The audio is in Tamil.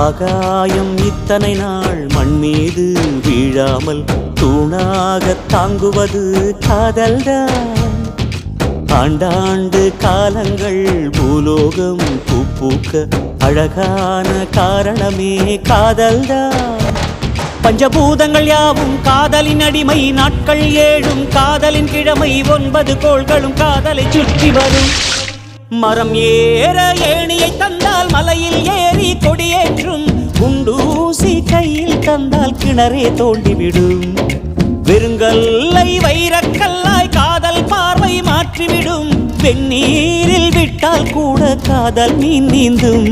ஆகாயம் இத்தனை நாள் மண் மீது வீழாமல் தூணாக தாங்குவது காதல்தான். ஆண்டாண்டு காலங்கள் பூலோகம் பூக்க அழகான காரணமே காதல்தான். பஞ்சபூதங்கள் யாவும் காதலின் அடிமை, நாட்கள் 7 காதலின் கிழமை, 9 கோள்களும் காதலை சுற்றி வரும். மரம் ஏற ஏணியை தந்தால் மலையில் ஏறி கொடியேற்றும், குண்டூசி கையில் தந்தால் கிணறே தோண்டிவிடும். வெறுங்கல்லை வைரக்கல்லாய் காதல் பார்வை மாற்றிவிடும், வெந்நீரில் விட்டால் கூட காதல் மீன் நீந்தும்.